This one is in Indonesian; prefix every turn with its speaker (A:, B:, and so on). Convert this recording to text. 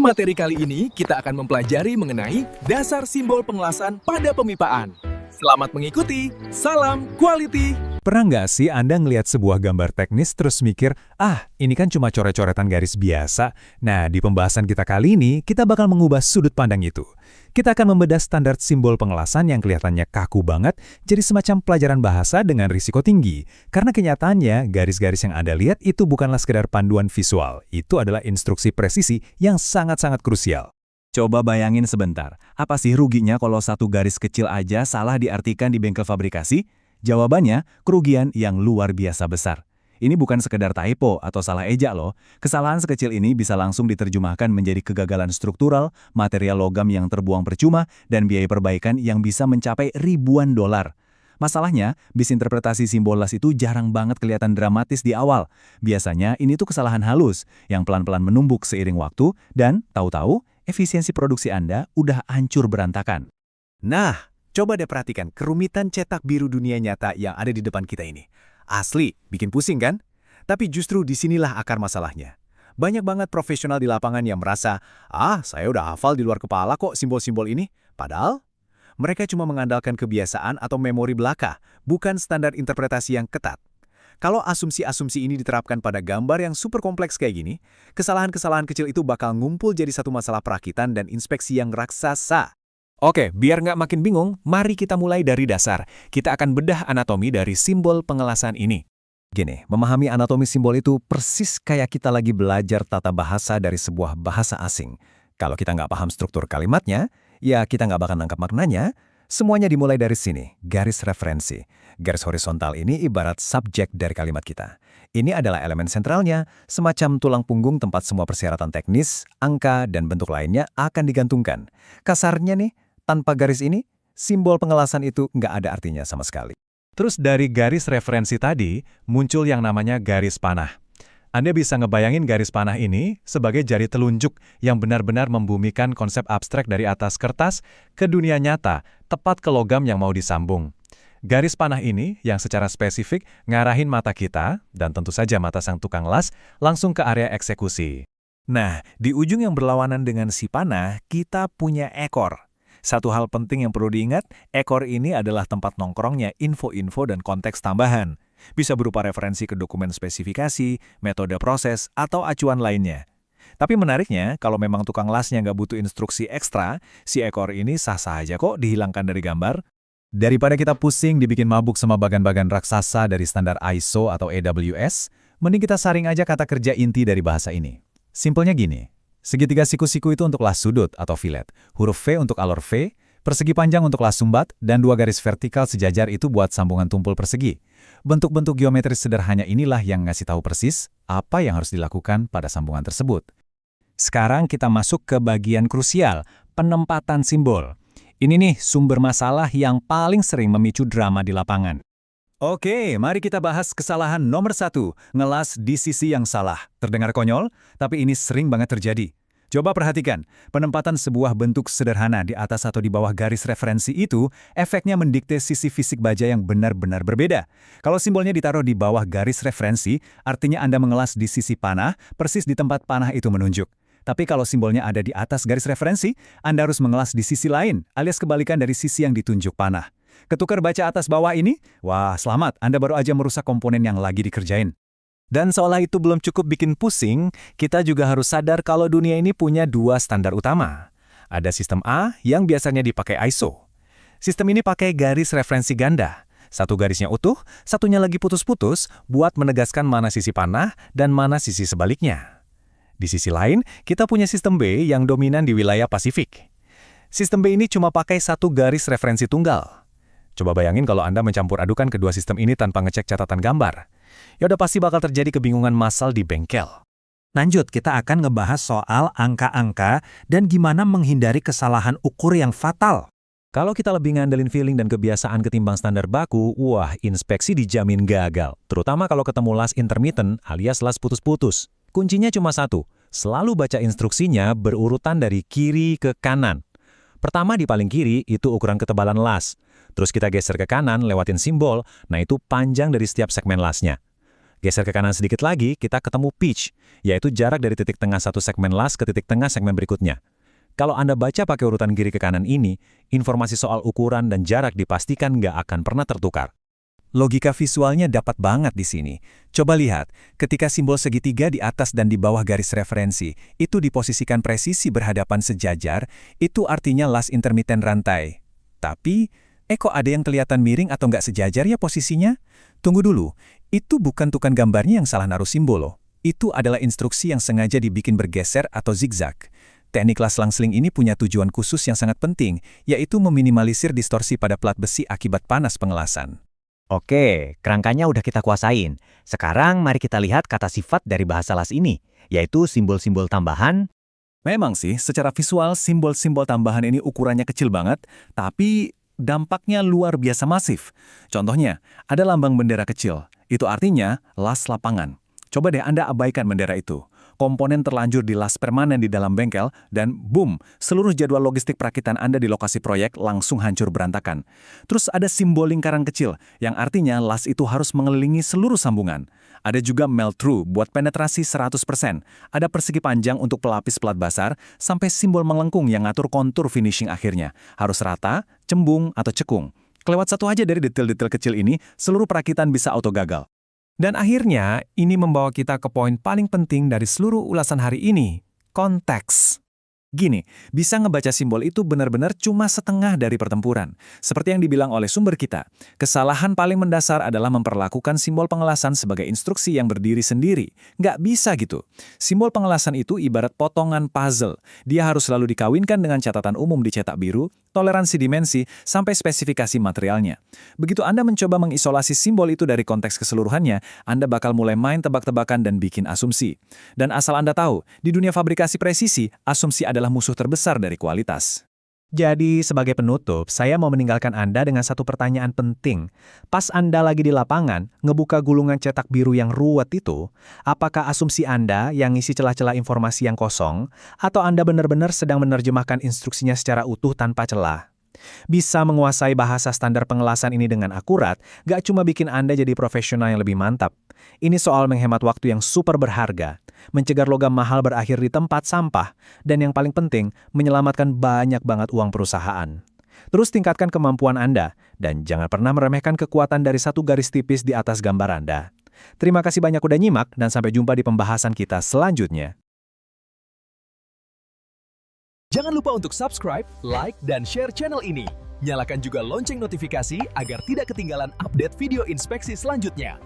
A: Materi kali ini kita akan mempelajari mengenai dasar simbol pengelasan pada pemipaan. Selamat mengikuti, salam quality!
B: Pernah nggak sih Anda ngelihat sebuah gambar teknis terus mikir, ini kan cuma coret-coretan garis biasa. Nah, di pembahasan kita kali ini, kita bakal mengubah sudut pandang itu. Kita akan membedah standar simbol pengelasan yang kelihatannya kaku banget, jadi semacam pelajaran bahasa dengan risiko tinggi. Karena kenyataannya, garis-garis yang Anda lihat itu bukanlah sekedar panduan visual. Itu adalah instruksi presisi yang sangat-sangat krusial.
C: Coba bayangin sebentar, apa sih ruginya kalau satu garis kecil aja salah diartikan di bengkel fabrikasi? Jawabannya, kerugian yang luar biasa besar. Ini bukan sekedar typo atau salah ejak loh. Kesalahan sekecil ini bisa langsung diterjemahkan menjadi kegagalan struktural, material logam yang terbuang percuma, dan biaya perbaikan yang bisa mencapai ribuan dolar. Masalahnya, misinterpretasi simbol las itu jarang banget kelihatan dramatis di awal. Biasanya ini tuh kesalahan halus, yang pelan-pelan menumbuk seiring waktu, dan tahu-tahu, efisiensi produksi Anda udah hancur berantakan.
D: Nah, coba deh perhatikan kerumitan cetak biru dunia nyata yang ada di depan kita ini. Asli, bikin pusing kan? Tapi justru disinilah akar masalahnya. Banyak banget profesional di lapangan yang merasa, saya udah hafal di luar kepala kok simbol-simbol ini. Padahal, mereka cuma mengandalkan kebiasaan atau memori belaka, bukan standar interpretasi yang ketat. Kalau asumsi-asumsi ini diterapkan pada gambar yang super kompleks kayak gini, kesalahan-kesalahan kecil itu bakal ngumpul jadi satu masalah perakitan dan inspeksi yang raksasa.
B: Oke, biar nggak makin bingung, mari kita mulai dari dasar. Kita akan bedah anatomi dari simbol pengelasan ini.
C: Gini, memahami anatomi simbol itu persis kayak kita lagi belajar tata bahasa dari sebuah bahasa asing. Kalau kita nggak paham struktur kalimatnya, ya kita nggak bakal nangkap maknanya. Semuanya dimulai dari sini, garis referensi. Garis horizontal ini ibarat subjek dari kalimat kita. Ini adalah elemen sentralnya, semacam tulang punggung tempat semua persyaratan teknis, angka, dan bentuk lainnya akan digantungkan. Kasarnya nih, tanpa garis ini, simbol pengelasan itu nggak ada artinya sama sekali.
B: Terus dari garis referensi tadi, muncul yang namanya garis panah. Anda bisa ngebayangin garis panah ini sebagai jari telunjuk yang benar-benar membumikan konsep abstrak dari atas kertas ke dunia nyata, tepat ke logam yang mau disambung. Garis panah ini yang secara spesifik ngarahin mata kita, dan tentu saja mata sang tukang las, langsung ke area eksekusi.
C: Nah, di ujung yang berlawanan dengan si panah, kita punya ekor. Satu hal penting yang perlu diingat, ekor ini adalah tempat nongkrongnya info-info dan konteks tambahan. Bisa berupa referensi ke dokumen spesifikasi, metode proses, atau acuan lainnya. Tapi menariknya, kalau memang tukang lasnya nggak butuh instruksi ekstra, si ekor ini sah-sah aja kok dihilangkan dari gambar.
B: Daripada kita pusing dibikin mabuk sama bagan-bagan raksasa dari standar ISO atau AWS, mending kita saring aja kata kerja inti dari bahasa ini. Simpelnya gini, segitiga siku-siku itu untuk las sudut atau fillet, huruf V untuk alur V, persegi panjang untuk las sumbat, dan dua garis vertikal sejajar itu buat sambungan tumpul persegi. Bentuk-bentuk geometris sederhana inilah yang ngasih tahu persis apa yang harus dilakukan pada sambungan tersebut. Sekarang kita masuk ke bagian krusial, penempatan simbol. Ini nih sumber masalah yang paling sering memicu drama di lapangan.
C: Oke, mari kita bahas kesalahan nomor 1, ngelas di sisi yang salah. Terdengar konyol, tapi ini sering banget terjadi. Coba perhatikan, penempatan sebuah bentuk sederhana di atas atau di bawah garis referensi itu, efeknya mendikte sisi fisik baja yang benar-benar berbeda. Kalau simbolnya ditaruh di bawah garis referensi, artinya Anda mengelas di sisi panah, persis di tempat panah itu menunjuk. Tapi kalau simbolnya ada di atas garis referensi, Anda harus mengelas di sisi lain, alias kebalikan dari sisi yang ditunjuk panah. Ketukar baca atas bawah ini, wah selamat, Anda baru aja merusak komponen yang lagi dikerjain.
B: Dan seolah itu belum cukup bikin pusing, kita juga harus sadar kalau dunia ini punya dua standar utama. Ada sistem A yang biasanya dipakai ISO. Sistem ini pakai garis referensi ganda. Satu garisnya utuh, satunya lagi putus-putus buat menegaskan mana sisi panah dan mana sisi sebaliknya. Di sisi lain, kita punya sistem B yang dominan di wilayah Pasifik. Sistem B ini cuma pakai satu garis referensi tunggal. Coba bayangin kalau Anda mencampur adukan kedua sistem ini tanpa ngecek catatan gambar. Ya udah pasti bakal terjadi kebingungan massal di bengkel.
E: Lanjut, kita akan ngebahas soal angka-angka dan gimana menghindari kesalahan ukur yang fatal.
B: Kalau kita lebih ngandelin feeling dan kebiasaan ketimbang standar baku, wah inspeksi dijamin gagal. Terutama kalau ketemu las intermittent alias las putus-putus. Kuncinya cuma satu, selalu baca instruksinya berurutan dari kiri ke kanan. Pertama di paling kiri itu ukuran ketebalan las. Terus kita geser ke kanan lewatin simbol, nah itu panjang dari setiap segmen lasnya.
C: Geser ke kanan sedikit lagi, kita ketemu pitch, yaitu jarak dari titik tengah satu segmen las ke titik tengah segmen berikutnya. Kalau Anda baca pakai urutan kiri ke kanan ini, informasi soal ukuran dan jarak dipastikan nggak akan pernah tertukar.
B: Logika visualnya dapat banget di sini. Coba lihat, ketika simbol segitiga di atas dan di bawah garis referensi, itu diposisikan presisi berhadapan sejajar, itu artinya las intermiten rantai. Tapi, kok ada yang kelihatan miring atau nggak sejajar ya posisinya? Tunggu dulu, itu bukan tukang gambarnya yang salah naruh simbol loh. Itu adalah instruksi yang sengaja dibikin bergeser atau zigzag. Teknik las langsling ini punya tujuan khusus yang sangat penting, yaitu meminimalisir distorsi pada plat besi akibat panas pengelasan.
F: Oke, kerangkanya udah kita kuasain. Sekarang mari kita lihat kata sifat dari bahasa las ini, yaitu simbol-simbol tambahan.
D: Memang sih, secara visual simbol-simbol tambahan ini ukurannya kecil banget, tapi dampaknya luar biasa masif. Contohnya, ada lambang bendera kecil. Itu artinya las lapangan. Coba deh Anda abaikan bendera itu. Komponen terlanjur di las permanen di dalam bengkel, dan boom, seluruh jadwal logistik perakitan Anda di lokasi proyek langsung hancur berantakan. Terus ada simbol lingkaran kecil, yang artinya las itu harus mengelilingi seluruh sambungan. Ada juga melt-through buat penetrasi 100%. Ada persegi panjang untuk pelapis plat basar, sampai simbol melengkung yang ngatur kontur finishing akhirnya. Harus rata, cembung, atau cekung. Kelewat satu aja dari detail-detail kecil ini, seluruh perakitan bisa auto gagal.
A: Dan akhirnya, ini membawa kita ke poin paling penting dari seluruh ulasan hari ini, konteks.
D: Gini, bisa ngebaca simbol itu benar-benar cuma setengah dari pertempuran. Seperti yang dibilang oleh sumber kita, kesalahan paling mendasar adalah memperlakukan simbol pengelasan sebagai instruksi yang berdiri sendiri. Nggak bisa gitu. Simbol pengelasan itu ibarat potongan puzzle. Dia harus selalu dikawinkan dengan catatan umum dicetak biru, toleransi dimensi, sampai spesifikasi materialnya. Begitu Anda mencoba mengisolasi simbol itu dari konteks keseluruhannya, Anda bakal mulai main tebak-tebakan dan bikin asumsi. Dan asal Anda tahu, di dunia fabrikasi presisi, asumsi adalah musuh terbesar dari kualitas.
G: Jadi, sebagai penutup, saya mau meninggalkan Anda dengan satu pertanyaan penting. Pas Anda lagi di lapangan, ngebuka gulungan cetak biru yang ruwet itu, apakah asumsi Anda yang ngisi celah-celah informasi yang kosong, atau Anda benar-benar sedang menerjemahkan instruksinya secara utuh tanpa celah? Bisa menguasai bahasa standar pengelasan ini dengan akurat, gak cuma bikin Anda jadi profesional yang lebih mantap. Ini soal menghemat waktu yang super berharga, mencegah logam mahal berakhir di tempat sampah, dan yang paling penting, menyelamatkan banyak banget uang perusahaan. Terus tingkatkan kemampuan Anda, dan jangan pernah meremehkan kekuatan dari satu garis tipis di atas gambar Anda. Terima kasih banyak udah nyimak, dan sampai jumpa di pembahasan kita selanjutnya.
A: Jangan lupa untuk subscribe, like, dan share channel ini. Nyalakan juga lonceng notifikasi agar tidak ketinggalan update video inspeksi selanjutnya.